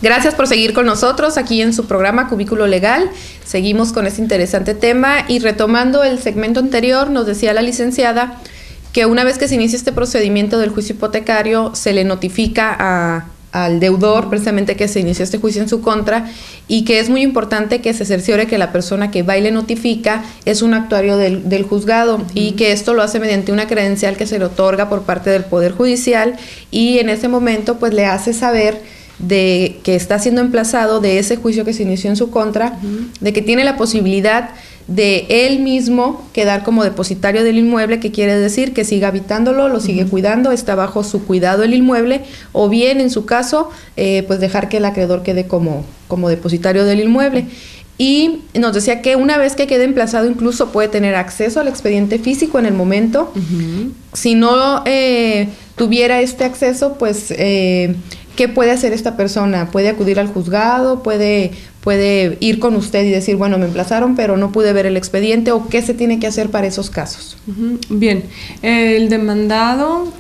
Gracias por seguir con nosotros aquí en su programa Cubículo Legal. Seguimos con este interesante tema y retomando el segmento anterior, nos decía la licenciada que una vez que se inicia este procedimiento del juicio hipotecario, se le notifica al deudor precisamente que se inició este juicio en su contra y que es muy importante que se cerciore que la persona que va y le notifica es un actuario del juzgado y que esto lo hace mediante una credencial que se le otorga por parte del Poder Judicial y en ese momento pues le hace saber de que está siendo emplazado de ese juicio que se inició en su contra, de que tiene la posibilidad de él mismo quedar como depositario del inmueble, que quiere decir que siga habitándolo, lo sigue cuidando, está bajo su cuidado el inmueble, o bien en su caso, pues dejar que el acreedor quede como depositario del inmueble. Y nos decía que una vez que quede emplazado incluso puede tener acceso al expediente físico en el momento. Si no tuviera este acceso, pues ¿qué puede hacer esta persona? ¿Puede acudir al juzgado? ¿Puede ir con usted y decir, bueno, me emplazaron, pero no pude ver el expediente? ¿O qué se tiene que hacer para esos casos? Bien, el demandado,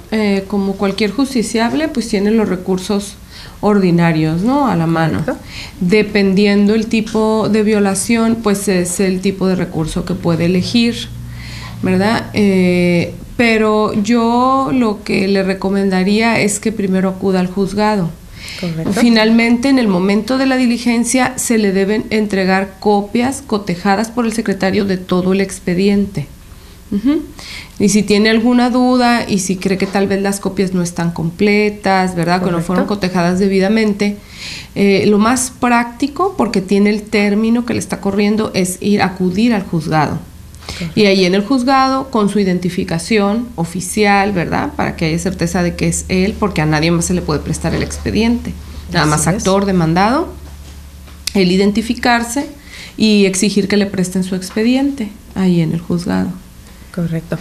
como cualquier justiciable, pues tiene los recursos ordinarios, ¿no?, a la mano. Correcto. Dependiendo el tipo de violación, pues es el tipo de recurso que puede elegir, ¿verdad? Pero yo lo que le recomendaría es que primero acuda al juzgado. Correcto. Finalmente, en el momento de la diligencia, se le deben entregar copias cotejadas por el secretario de todo el expediente. Y si tiene alguna duda y si cree que tal vez las copias no están completas, ¿verdad?, que no fueron cotejadas debidamente, lo más práctico, porque tiene el término que le está corriendo, es acudir al juzgado. Y ahí en el juzgado, con su identificación oficial, ¿verdad?, para que haya certeza de que es él, porque a nadie más se le puede prestar el expediente, nada más actor, demandado, él identificarse y exigir que le presten su expediente ahí en el juzgado. Correcto.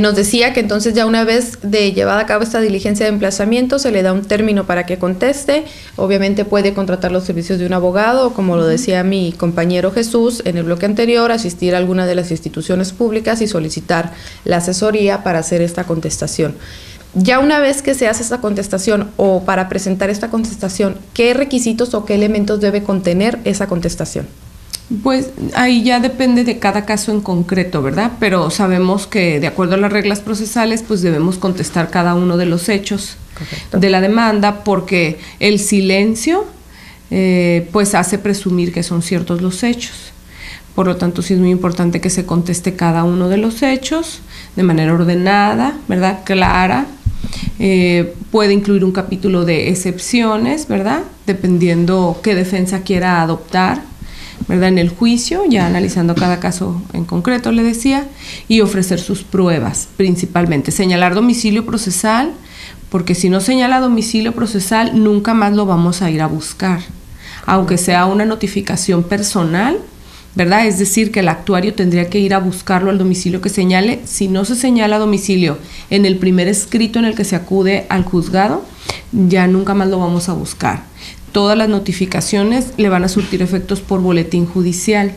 Nos decía que entonces ya una vez de llevada a cabo esta diligencia de emplazamiento se le da un término para que conteste. Obviamente puede contratar los servicios de un abogado, como lo decía mi compañero Jesús en el bloque anterior, asistir a alguna de las instituciones públicas y solicitar la asesoría para hacer esta contestación. Ya una vez que se hace esta contestación o para presentar esta contestación, ¿qué requisitos o qué elementos debe contener esa contestación? Pues ahí ya depende de cada caso en concreto, ¿verdad? Pero sabemos que de acuerdo a las reglas procesales, pues debemos contestar cada uno de los hechos de la demanda, porque el silencio pues hace presumir que son ciertos los hechos. Por lo tanto, sí es muy importante que se conteste cada uno de los hechos de manera ordenada, ¿verdad?, clara. Puede incluir un capítulo de excepciones, ¿verdad?, dependiendo qué defensa quiera adoptar, ¿verdad?, en el juicio, ya analizando cada caso en concreto, le decía, y ofrecer sus pruebas, principalmente. Señalar domicilio procesal, porque si no señala domicilio procesal, nunca más lo vamos a ir a buscar, aunque sea una notificación personal, ¿verdad? Es decir, que el actuario tendría que ir a buscarlo al domicilio que señale. Si no se señala domicilio en el primer escrito en el que se acude al juzgado, ya nunca más lo vamos a buscar. Todas las notificaciones le van a surtir efectos por boletín judicial,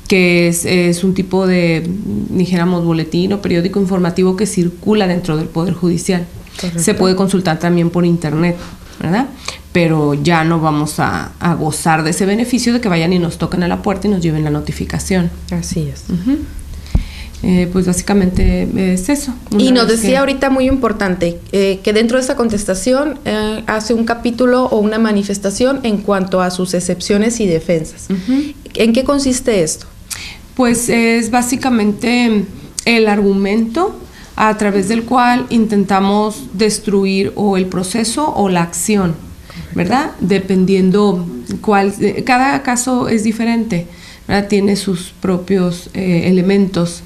que es un tipo de, dijéramos, boletín o periódico informativo que circula dentro del Poder Judicial. Correcto. Se puede consultar también por internet, ¿verdad? Pero ya no vamos a gozar de ese beneficio de que vayan y nos toquen a la puerta y nos lleven la notificación. Así es. Pues básicamente es eso. Y nos decía ahorita muy importante que dentro de esta contestación hace un capítulo o una manifestación en cuanto a sus excepciones y defensas. ¿En qué consiste esto? Pues es básicamente el argumento a través del cual intentamos destruir o el proceso o la acción, ¿verdad? Dependiendo cada caso es diferente, ¿verdad? Tiene sus propios elementos.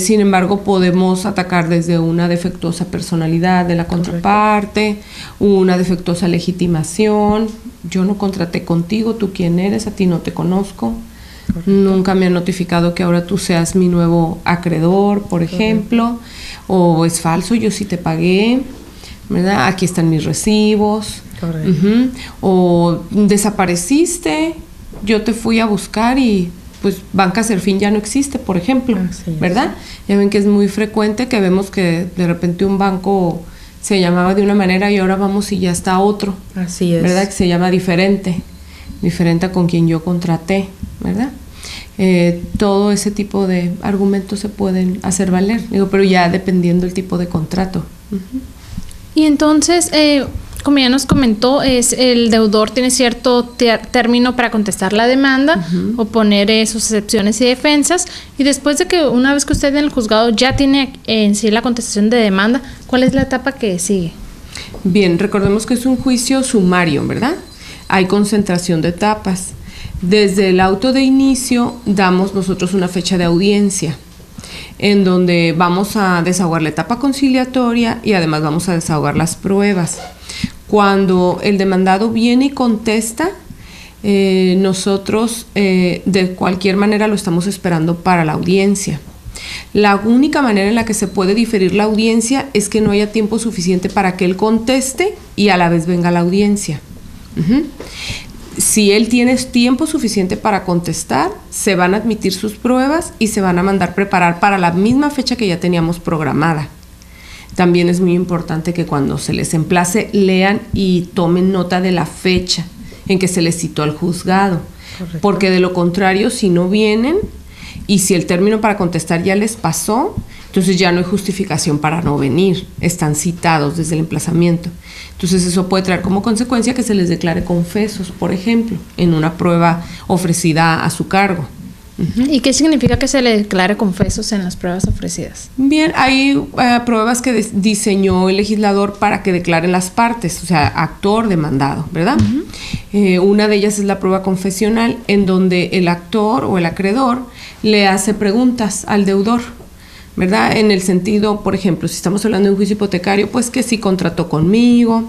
Sin embargo, podemos atacar desde una defectuosa personalidad de la contraparte, una defectuosa legitimación. Yo no contraté contigo, ¿tú quién eres? A ti no te conozco. Correcto. Nunca me han notificado que ahora tú seas mi nuevo acreedor, por ejemplo. O es falso, yo sí te pagué, ¿verdad? Aquí están mis recibos. O desapareciste, yo te fui a buscar y pues Banca Serfín ya no existe, por ejemplo, ¿verdad? Ya ven que es muy frecuente que vemos que de repente un banco se llamaba de una manera y ahora vamos y ya está otro. Así es. ¿Verdad? Que se llama diferente a con quien yo contraté, ¿verdad? Todo ese tipo de argumentos se pueden hacer valer, pero ya dependiendo del tipo de contrato. Y entonces, como ya nos comentó, el deudor tiene cierto término para contestar la demanda, o poner sus excepciones y defensas, y después de que una vez que usted en el juzgado ya tiene en sí la contestación de demanda, ¿cuál es la etapa que sigue? Bien, recordemos que es un juicio sumario, ¿verdad? Hay concentración de etapas. Desde el auto de inicio damos nosotros una fecha de audiencia, en donde vamos a desahogar la etapa conciliatoria y además vamos a desahogar las pruebas. Cuando el demandado viene y contesta, nosotros de cualquier manera lo estamos esperando para la audiencia. La única manera en la que se puede diferir la audiencia es que no haya tiempo suficiente para que él conteste y a la vez venga la audiencia. Si él tiene tiempo suficiente para contestar, se van a admitir sus pruebas y se van a mandar preparar para la misma fecha que ya teníamos programada. También es muy importante que cuando se les emplace lean y tomen nota de la fecha en que se les citó al juzgado. Correcto. Porque de lo contrario, si no vienen y si el término para contestar ya les pasó, entonces ya no hay justificación para no venir, están citados desde el emplazamiento. Entonces eso puede traer como consecuencia que se les declare confesos, por ejemplo, en una prueba ofrecida a su cargo. ¿Y qué significa que se le declare confesos en las pruebas ofrecidas? Bien, hay pruebas que diseñó el legislador para que declaren las partes, o sea, actor, demandado, ¿verdad? Una de ellas es la prueba confesional, en donde el actor o el acreedor le hace preguntas al deudor, ¿verdad? En el sentido, por ejemplo, si estamos hablando de un juicio hipotecario, pues que si contrató conmigo,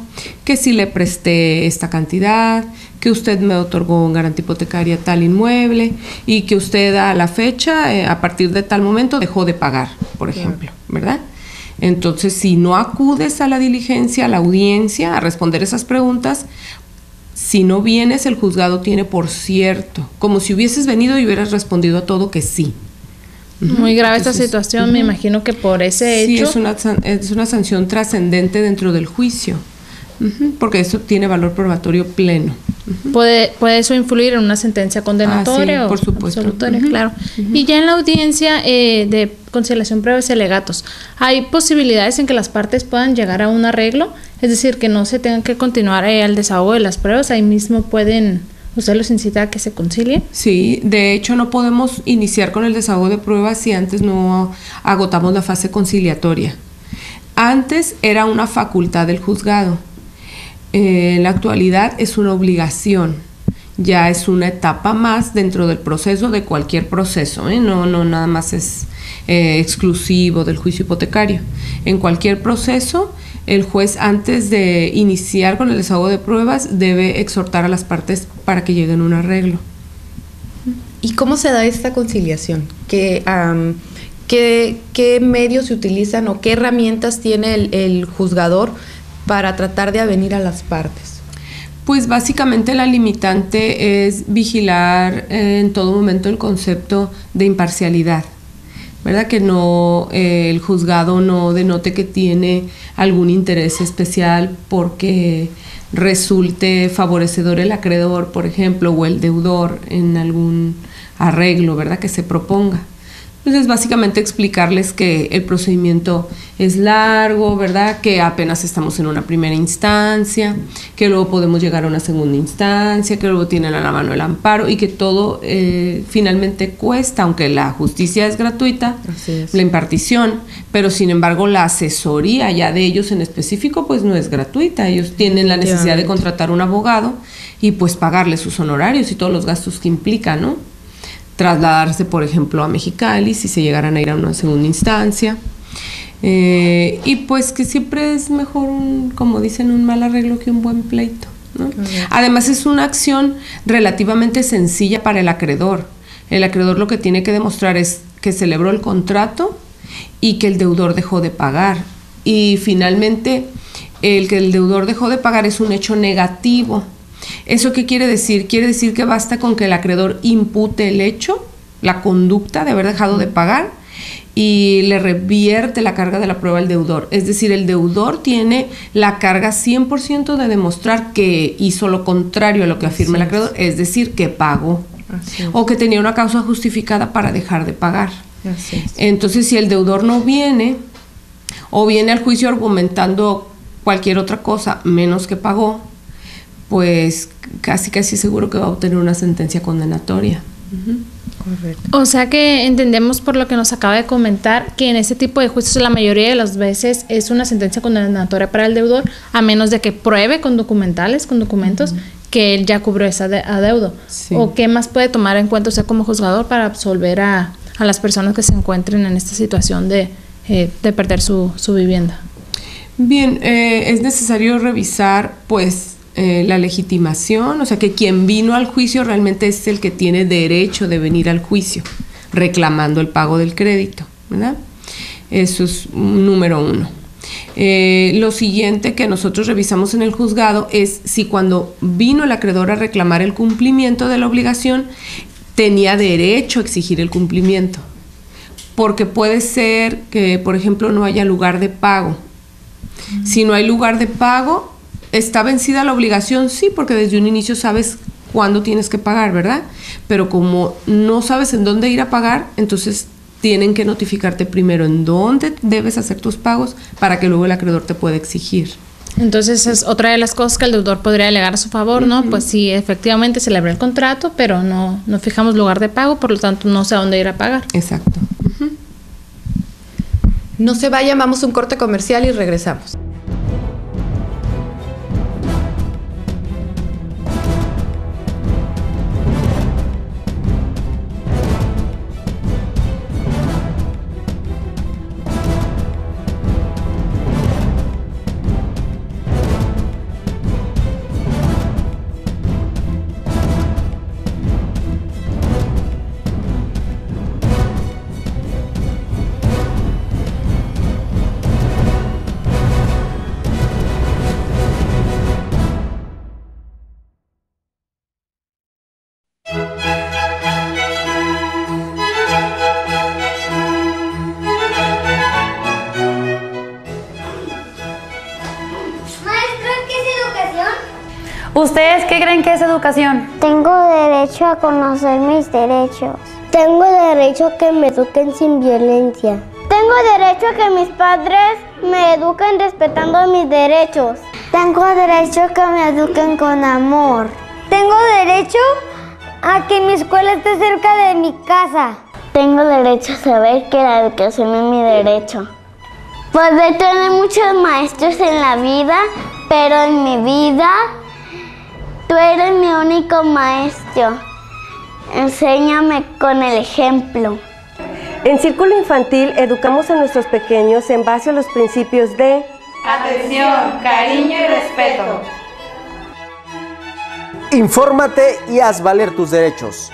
que si le presté esta cantidad, que usted me otorgó en garantía hipotecaria tal inmueble y que usted a la fecha, a partir de tal momento, dejó de pagar, por ejemplo, ¿verdad? Entonces, si no acudes a la diligencia, a la audiencia, a responder esas preguntas, si no vienes, el juzgado tiene por cierto, como si hubieses venido y hubieras respondido a todo que sí. Muy grave esta situación, me imagino que por ese hecho. Sí, es una sanción trascendente dentro del juicio, porque eso tiene valor probatorio pleno. ¿Puede eso influir en una sentencia condenatoria? Sí, por supuesto. Absolutoria, claro. Y ya en la audiencia de conciliación, pruebas y alegatos, ¿hay posibilidades en que las partes puedan llegar a un arreglo? Es decir, que no se tengan que continuar el desahogo de las pruebas, ahí mismo pueden... ¿Usted los incita a que se concilien? Sí, de hecho no podemos iniciar con el desahogo de pruebas si antes no agotamos la fase conciliatoria. Antes era una facultad del juzgado, en la actualidad es una obligación, ya es una etapa más dentro del proceso de cualquier proceso, no nada más es exclusivo del juicio hipotecario. En cualquier proceso, el juez, antes de iniciar con el desahogo de pruebas, debe exhortar a las partes para que lleguen a un arreglo. ¿Y cómo se da esta conciliación? ¿Qué medios se utilizan o qué herramientas tiene el juzgador para tratar de avenir a las partes? Pues básicamente la limitante es vigilar en todo momento el concepto de imparcialidad, ¿verdad? Que no el juzgado no denote que tiene algún interés especial porque resulte favorecedor el acreedor, por ejemplo, o el deudor en algún arreglo, ¿verdad?, que se proponga. Entonces, básicamente explicarles que el procedimiento es largo, ¿verdad?, que apenas estamos en una primera instancia, que luego podemos llegar a una segunda instancia, que luego tienen a la mano el amparo y que todo finalmente cuesta, aunque la justicia es gratuita, la impartición, pero sin embargo la asesoría ya de ellos en específico pues no es gratuita. Ellos tienen la necesidad de contratar un abogado y pues pagarle sus honorarios y todos los gastos que implica, ¿no? Trasladarse, por ejemplo, a Mexicali si se llegaran a ir a una segunda instancia. Y pues que siempre es mejor, como dicen, un mal arreglo que un buen pleito, ¿no? Además es una acción relativamente sencilla para el acreedor. El acreedor lo que tiene que demostrar es que celebró el contrato y que el deudor dejó de pagar. Y finalmente, el que el deudor dejó de pagar es un hecho negativo. ¿Eso qué quiere decir? Quiere decir que basta con que el acreedor impute el hecho, la conducta de haber dejado de pagar, y le revierte la carga de la prueba al deudor. Es decir, el deudor tiene la carga 100% de demostrar que hizo lo contrario a lo que afirma el acreedor, es decir, que pagó o que tenía una causa justificada para dejar de pagar. Entonces, si el deudor no viene o viene al juicio argumentando cualquier otra cosa menos que pagó, pues casi seguro que va a obtener una sentencia condenatoria. Correcto. O sea que entendemos por lo que nos acaba de comentar que en este tipo de juicios la mayoría de las veces es una sentencia condenatoria para el deudor, a menos de que pruebe con documentos, que él ya cubrió ese adeudo. ¿O qué más puede tomar en cuenta usted como juzgador para absolver a las personas que se encuentren en esta situación de perder su vivienda? Bien, es necesario revisar pues la legitimación, o sea que quien vino al juicio realmente es el que tiene derecho de venir al juicio reclamando el pago del crédito, ¿verdad? Eso es número uno. Lo siguiente que nosotros revisamos en el juzgado es si cuando vino el acreedor a reclamar el cumplimiento de la obligación tenía derecho a exigir el cumplimiento, porque puede ser que, por ejemplo, no haya lugar de pago. Si no hay lugar de pago, ¿está vencida la obligación? Sí, porque desde un inicio sabes cuándo tienes que pagar, ¿verdad? Pero como no sabes en dónde ir a pagar, entonces tienen que notificarte primero en dónde debes hacer tus pagos para que luego el acreedor te pueda exigir. Entonces es otra de las cosas que el deudor podría alegar a su favor, ¿no? Pues sí, efectivamente celebré el contrato, pero no fijamos lugar de pago, por lo tanto no sé a dónde ir a pagar. Exacto. No se vayan, vamos a un corte comercial y regresamos. ¿Ustedes qué creen que es educación? Tengo derecho a conocer mis derechos. Tengo derecho a que me eduquen sin violencia. Tengo derecho a que mis padres me eduquen respetando mis derechos. Tengo derecho a que me eduquen con amor. Tengo derecho a que mi escuela esté cerca de mi casa. Tengo derecho a saber que la educación es mi derecho. Poder tener muchos maestros en la vida, pero en mi vida tú eres mi único maestro. Enséñame con el ejemplo. En Círculo Infantil educamos a nuestros pequeños en base a los principios de atención, cariño y respeto. Infórmate y haz valer tus derechos.